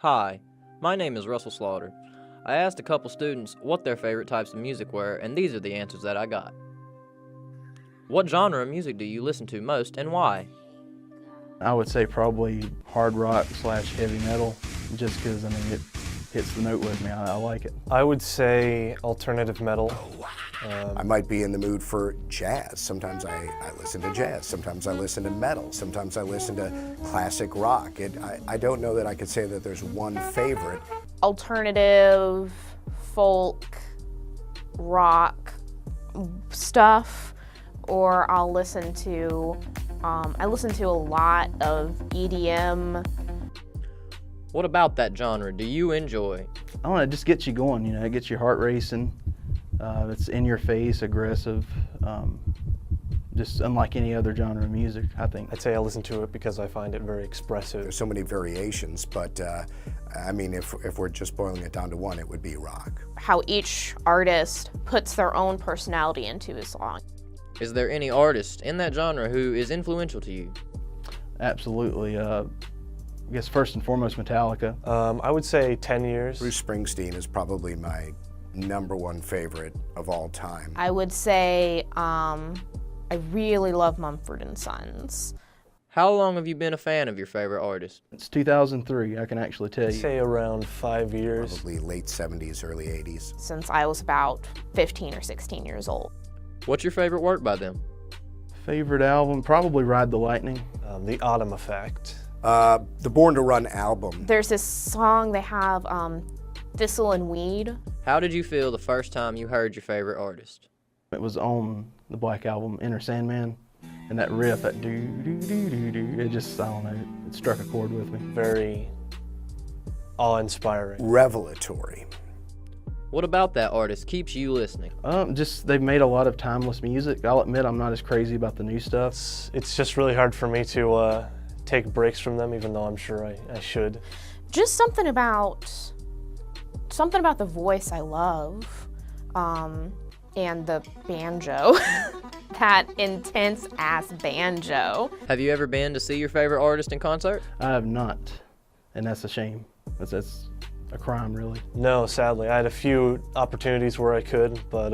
Hi, my name is Russell Slaughter. I asked a couple students what their favorite types of music were, and these are the answers that I got. What genre of music do you listen to most, and why? I would say probably hard rock / heavy metal, just because, it hits the note with me. I like it. I would say alternative metal. I might be in the mood for jazz. Sometimes I listen to jazz. Sometimes I listen to metal. Sometimes I listen to classic rock. I don't know that I could say that there's one favorite. Alternative, folk, rock stuff, or I'll listen to, I listen to a lot of EDM. What about that genre do you enjoy? I don't know, it just gets you going, it gets your heart racing. It's in your face, aggressive, just unlike any other genre of music, I think. I'd say I listen to it because I find it very expressive. There's so many variations, but if we're just boiling it down to one, it would be rock. How each artist puts their own personality into a song. Is there any artist in that genre who is influential to you? Absolutely. I guess first and foremost, Metallica. I would say 10 years. Bruce Springsteen is probably my #1 favorite of all time. I would say I really love Mumford & Sons. How long have you been a fan of your favorite artist? It's 2003, I can actually tell I'd you. say around 5 years. Probably late 70s, early 80s. Since I was about 15 or 16 years old. What's your favorite work by them? Favorite album, probably Ride the Lightning. The Autumn Effect. The Born to Run album. There's this song they have, Thistle and Weed. How did you feel the first time you heard your favorite artist? It was on the Black Album, Enter Sandman, and that riff, that do-do-do-do-do, it just, I don't know, it struck a chord with me. Very awe-inspiring. Revelatory. What about that artist keeps you listening? Just, they've made a lot of timeless music. I'll admit I'm not as crazy about the new stuff. It's just really hard for me to take breaks from them, even though I'm sure I should. Just something about the voice I love, and the banjo, that intense ass banjo. Have you ever been to see your favorite artist in concert? I have not, and that's a shame. That's a crime, really. No, sadly. I had a few opportunities where I could, but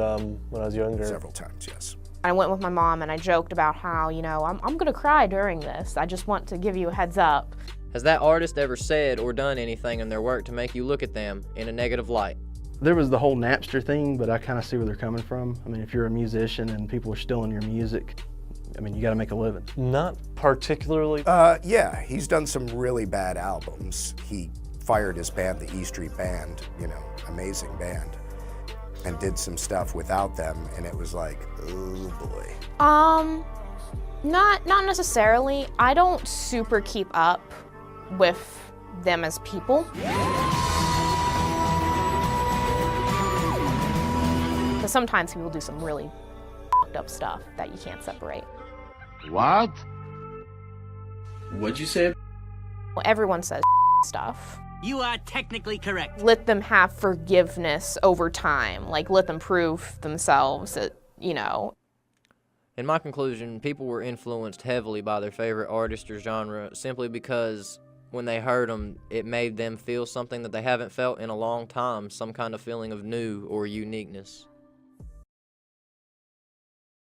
when I was younger. Several times, yes. I went with my mom and I joked about how, I'm gonna cry during this. I just want to give you a heads up. Has that artist ever said or done anything in their work to make you look at them in a negative light? There was the whole Napster thing, but I kind of see where they're coming from. If you're a musician and people are stealing your music, you got to make a living. Not particularly. Yeah, he's done some really bad albums. He fired his band, the E Street Band, amazing band, and did some stuff without them, and it was like, oh boy. Not necessarily. I don't super keep up with them as people. Because sometimes people do some really f***ed up stuff that you can't separate. What? What'd you say? Well, everyone says stuff. You are technically correct. Let them have forgiveness over time. Let them prove themselves that, In my conclusion, people were influenced heavily by their favorite artist or genre simply because when they heard them, it made them feel something that they haven't felt in a long time, some kind of feeling of new or uniqueness.